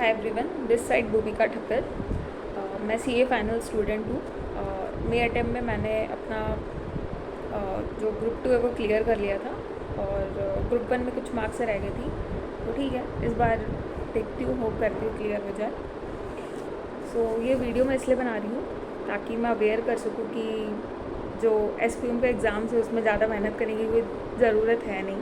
Hi everyone, this side भूमिका ठक्कर। मैं CA final student हूँ। मई अटेम्प्ट में मैंने अपना जो ग्रुप 2 है वो क्लियर कर लिया था और ग्रुप 1 में कुछ मार्क्स से रह गई थी, तो ठीक है, इस बार देखती हूँ, होप करती हूँ क्लियर हो जाए। सो ये वीडियो मैं इसलिए बना रही हूँ ताकि मैं अवेयर कर सकूँ कि जो SPM का एग्ज़ाम्स है उसमें ज़्यादा मेहनत करने की कोई ज़रूरत है नहीं।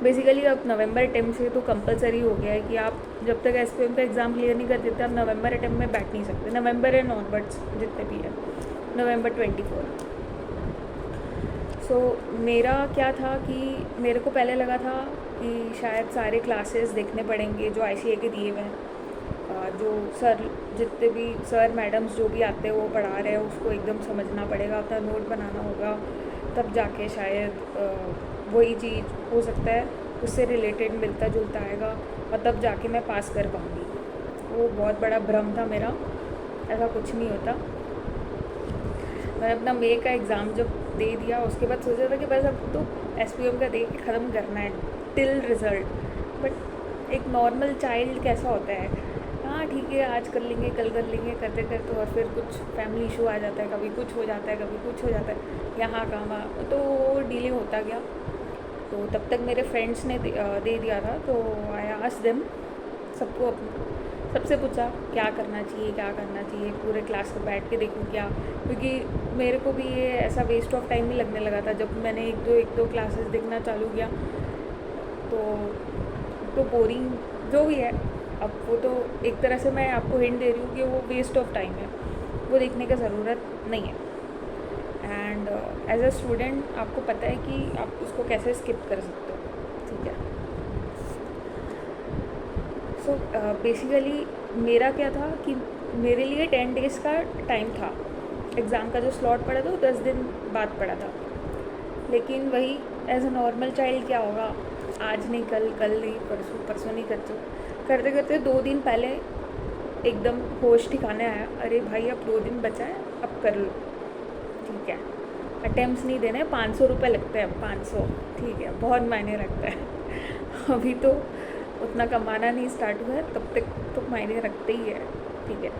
बेसिकली अब नवंबर अटेम्प्ट से तो कंपलसरी हो गया है कि आप जब तक SPM का एग्ज़ाम क्लियर नहीं कर देते आप नवंबर अटेम्प्ट में बैठ नहीं सकते। नवंबर एंड ऑनवर्ड्स जितने भी है, नवंबर 24। सो मेरा क्या था कि मेरे को पहले लगा था कि शायद सारे क्लासेस देखने पड़ेंगे जो ICA के दिए हुए हैं, जो सर जितने भी सर मैडम्स जो भी आते हैं वो पढ़ा रहे हैं उसको एकदम समझना पड़ेगा, अपना नोट बनाना होगा, तब जाके शायद वही चीज़ हो सकता है उससे रिलेटेड मिलता जुलता आएगा और तब जाके मैं पास कर पाऊँगी। वो बहुत बड़ा भ्रम था मेरा, ऐसा कुछ नहीं होता। मैंने अपना मई का एग्ज़ाम जब दे दिया उसके बाद सोचा था कि बस अब तो SPM का दे के ख़त्म करना है टिल रिज़ल्ट। बट एक नॉर्मल चाइल्ड कैसा होता है, हाँ ठीक है आज कर लेंगे कल कर लेंगे करते करते और फिर कुछ फैमिली इशू आ जाता है, कभी कुछ हो जाता है कभी कुछ हो जाता है, यहाँ कहाँ तो डिले होता गया। तो तब तक मेरे फ्रेंड्स ने दे दिया था, तो आई आस्क्ड देम, सबसे पूछा क्या करना चाहिए, पूरे क्लास में बैठ के देखूँ क्या, क्योंकि मेरे को भी ये ऐसा वेस्ट ऑफ टाइम ही लगने लगा था जब मैंने एक दो क्लासेस देखना चालू किया। तो बोरिंग जो भी है, अब वो तो एक तरह से मैं आपको हिंट दे रही हूँ कि वो वेस्ट ऑफ टाइम है, वो देखने का ज़रूरत नहीं है। एंड एज अ स्टूडेंट आपको पता है कि आप उसको कैसे स्किप कर सकते हो, ठीक है। सो बेसिकली मेरा क्या था कि मेरे लिए 10 डेज़ का टाइम था, एग्ज़ाम का जो स्लॉट पड़ा था वो 10 दिन बाद पड़ा था, लेकिन वही एज अ नॉर्मल चाइल्ड क्या होगा, आज नहीं कल नहीं परसों नहीं करते करते 2 दिन पहले एकदम होश ठिकाने आया, अरे भाई अब 2 दिन बचा है, अब कर लो, ठीक है। अटेम्प्ट्स नहीं देने, 500 रुपये लगते हैं, 500, ठीक है, बहुत मायने रखता है। अभी तो उतना कमाना नहीं स्टार्ट हुआ है, तब तक तो मायने रखते ही है, ठीक है।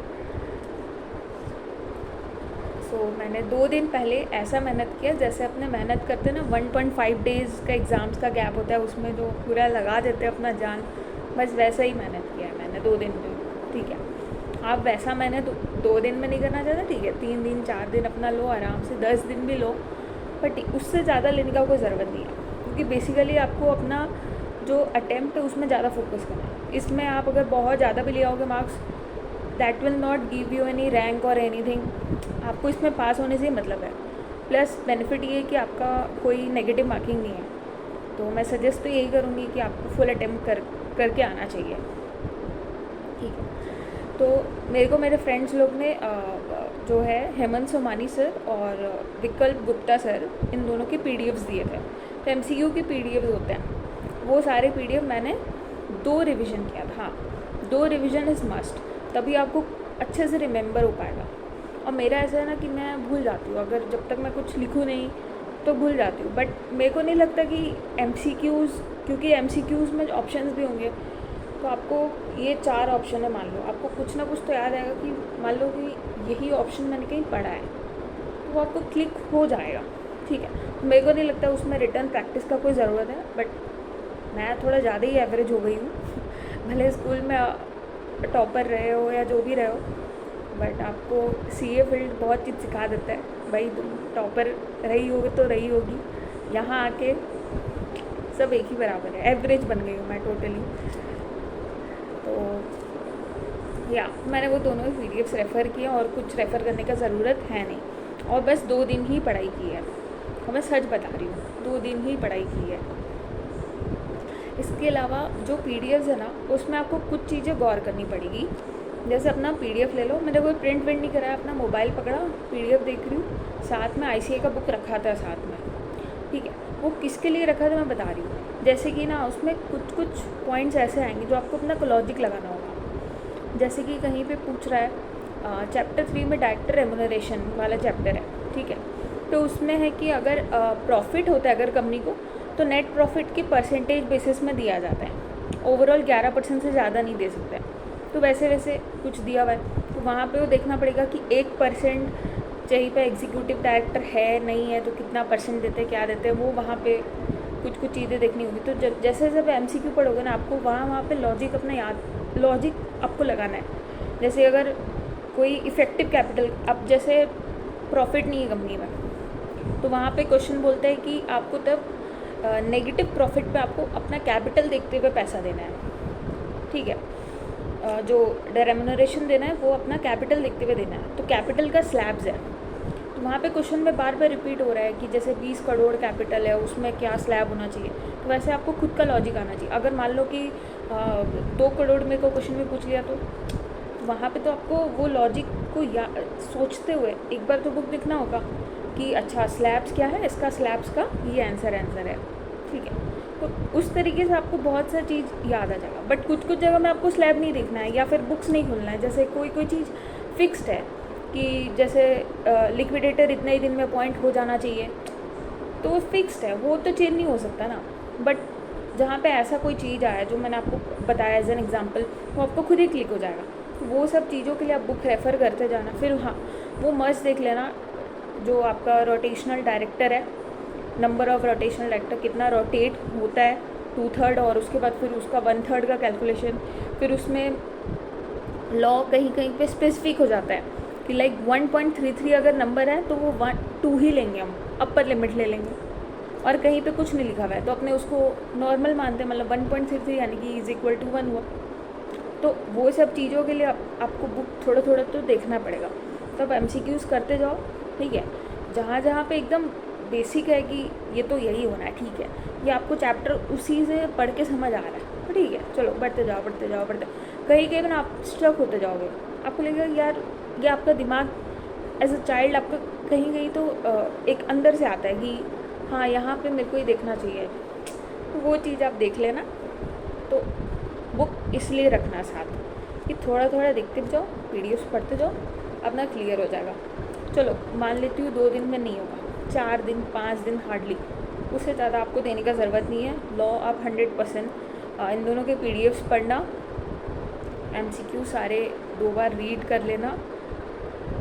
सो मैंने 2 दिन पहले ऐसा मेहनत किया जैसे अपने मेहनत करते ना 1.5 डेज़ का एग्ज़ाम्स का गैप होता है उसमें जो पूरा लगा देते हैं अपना जान, बस वैसा ही मेहनत किया है मैंने 2 दिन में, ठीक है। आप वैसा मैंने 2 दिन में नहीं करना चाहता, ठीक है, 3 दिन 4 दिन अपना लो आराम से, 10 दिन भी लो, बट उससे ज़्यादा लेने का कोई ज़रूरत नहीं है, क्योंकि बेसिकली आपको अपना जो अटेम्प्ट है उसमें ज़्यादा फोकस करना है। इसमें आप अगर बहुत ज़्यादा भी ले आओगे marks, that will not give you any rank और एनीथिंग, आपको इसमें पास होने से ही मतलब है। प्लस बेनिफिट ये है कि आपका कोई नेगेटिव मार्किंग नहीं है, तो मैं सजेस्ट तो यही करूँगी कि आपको फुल अटेम्प्ट करके आना चाहिए, ठीक है। तो मेरे को मेरे फ्रेंड्स लोग ने जो है हेमंत सोमानी सर और विकल्प गुप्ता सर, इन दोनों के PDFs दिए थे। तो MCQ के PDFs होते हैं, वो सारे PDF मैंने 2 रिवीजन किया था। हाँ, 2 रिवीजन इज़ मस्ट, तभी आपको अच्छे से रिमेंबर हो पाएगा। और मेरा ऐसा है ना कि मैं भूल जाती हूँ, अगर जब तक मैं कुछ लिखूँ नहीं तो भूल जाती हूँ। बट मेरे को नहीं लगता कि MCQs, क्योंकि MCQs में ऑप्शंस भी होंगे, तो आपको ये 4 ऑप्शन है, मान लो आपको कुछ ना कुछ तो याद आएगा कि मान लो कि यही ऑप्शन मैंने कहीं पढ़ा है, तो वो आपको क्लिक हो जाएगा, ठीक है। मेरे को नहीं लगता उसमें रिटर्न प्रैक्टिस का कोई ज़रूरत है, बट मैं थोड़ा ज़्यादा ही एवरेज हो गई हूँ। भले स्कूल में टॉपर रहे हो या जो भी रहे हो, बट आपको CA फील्ड बहुत चीज़ सिखा देता है, भाई तुम टॉपर रही होगी तो रही होगी, यहाँ आके सब एक ही बराबर है, एवरेज बन गई हूँ मैं टोटली। तो या मैंने वो दोनों ही PDFs रेफ़र किए और कुछ रेफ़र करने का ज़रूरत है नहीं, और बस 2 दिन ही पढ़ाई की है, और मैं सच बता रही हूँ 2 दिन ही पढ़ाई की है। इसके अलावा जो PDFs है ना, उसमें आपको कुछ चीज़ें गौर करनी पड़ेगी। जैसे अपना PDF ले लो, मैंने कोई प्रिंट विंट नहीं कराया, अपना मोबाइल पकड़ा, PDF देख रही हूँ, साथ में ICA का बुक रखा था साथ में, ठीक है। वो किसके लिए रखा था मैं बता रही हूँ, जैसे कि ना उसमें कुछ पॉइंट्स ऐसे आएंगे जो आपको अपना लॉजिक लगाना होगा। जैसे कि कहीं पे पूछ रहा है चैप्टर 3 में डायरेक्टर रेम्यूनरेशन वाला चैप्टर है, ठीक है। तो उसमें है कि अगर प्रॉफिट होता है अगर कंपनी को, तो नेट प्रॉफिट की परसेंटेज बेसिस में दिया जाता है, ओवरऑल 11% से ज़्यादा नहीं दे सकते। तो वैसे वैसे कुछ दिया हुआ है, तो वहाँ पे वो देखना पड़ेगा कि 1% चाहिए पे एग्जीक्यूटिव डायरेक्टर है नहीं है, तो कितना परसेंट देते हैं, क्या देते हैं, वो वहाँ पे कुछ कुछ चीज़ें देखनी होगी। तो जैसे जैसे MCQ पढ़ोगे ना, आपको वहाँ पे लॉजिक अपना लॉजिक आपको लगाना है। जैसे अगर कोई इफ़ेक्टिव कैपिटल, अब जैसे प्रॉफिट नहीं है कंपनी में, तो वहाँ पे क्वेश्चन बोलता है कि आपको तब नेगेटिव प्रॉफिट पे आपको अपना कैपिटल देखते हुए पैसा देना है, ठीक है। जो रेम्यूनरेशन देना है वो अपना कैपिटल देखते हुए देना है। तो कैपिटल का स्लैब्स है, तो वहाँ पे क्वेश्चन में बार बार रिपीट हो रहा है कि जैसे 20 करोड़ कैपिटल है, उसमें क्या स्लैब होना चाहिए। तो वैसे आपको खुद का लॉजिक आना चाहिए। अगर मान लो कि 2 करोड़ में को क्वेश्चन में पूछ लिया, तो वहाँ पे तो आपको वो लॉजिक को सोचते हुए एक बार तो बुक लिखना होगा कि अच्छा स्लैब्स क्या है, इसका स्लैब्स का ये आंसर है, ठीक है। तो उस तरीके से आपको बहुत सा चीज़ याद आ जाएगा। बट कुछ कुछ जगह में आपको स्लैब नहीं देखना है या फिर बुक्स नहीं खोलना है। जैसे कोई कोई चीज़ फिक्स्ड है कि जैसे लिक्विडेटर इतने ही दिन में अपॉइंट हो जाना चाहिए, तो वो फिक्स्ड है, वो तो चेंज नहीं हो सकता ना। बट जहाँ पे ऐसा कोई चीज़ आया जो मैंने आपको बताया एज एन एग्जांपल, वो आपको खुद ही क्लिक हो जाएगा। तो वो सब चीज़ों के लिए आप बुक रेफ़र करते जाना। फिर हाँ, वो मस्ट देख लेना जो आपका रोटेशनल डायरेक्टर है, नंबर ऑफ़ रोटेशनल डायरेक्टर कितना रोटेट होता है, 2/3, और उसके बाद फिर उसका 1/3 का कैलकुलेशन। फिर उसमें लॉ कहीं कहीं पे स्पेसिफिक हो जाता है कि लाइक 1.33 अगर नंबर है तो वो 2 ही लेंगे, हम अपर लिमिट ले लेंगे। और कहीं पे कुछ नहीं लिखा हुआ है तो अपने उसको नॉर्मल मानते हैं, मतलब 1.33 यानी कि = 1 हुआ। तो वो सब चीज़ों के लिए आपको बुक थोड़ा थोड़ा तो देखना पड़ेगा। तब MCQs करते जाओ, ठीक है। जहाँ जहाँ पे एकदम बेसिक है कि ये तो यही होना है, ठीक है, ये आपको चैप्टर उसी से पढ़ के समझ आ रहा है, तो ठीक है, चलो बढ़ते जाओ बढ़ते जाओ बढ़ते। कहीं कहीं ना आप स्ट्रक होते जाओगे, आपको लगेगा यार ये आपका दिमाग एज अ चाइल्ड आपका कहीं कहीं तो एक अंदर से आता है कि हाँ यहाँ पे मेरे को ही देखना चाहिए, तो वो चीज़ आप देख लेना। तो बुक इसलिए रखना साथ कि थोड़ा थोड़ा देखते जाओ, PDFs पढ़ते जाओ, अपना क्लियर हो जाएगा। चलो मान लेती हूँ 2 दिन में नहीं होगा, 4 दिन 5 दिन हार्डली, उससे ज़्यादा आपको देने का ज़रूरत नहीं है। लॉ आप 100% इन दोनों के PDFs पढ़ना, MCQ सारे 2 बार रीड कर लेना,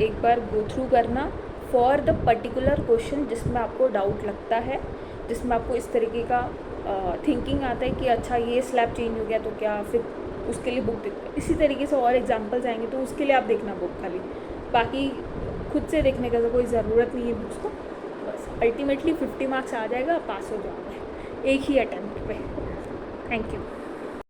एक बार गो थ्रू करना फॉर द पर्टिकुलर क्वेश्चन जिसमें आपको डाउट लगता है, जिसमें आपको इस तरीके का थिंकिंग आता है कि अच्छा ये स्लैब चेंज हो गया तो क्या, फिर उसके लिए बुक देखो। इसी तरीके से और एग्जांपल्स आएंगे तो उसके लिए आप देखना बुक खाली, बाकी खुद से देखने का तो कोई ज़रूरत नहीं है बुक्स को। बस अल्टीमेटली 50 मार्क्स आ जाएगा, पास हो जाओगे एक ही अटैम्प्ट पे। Thank you.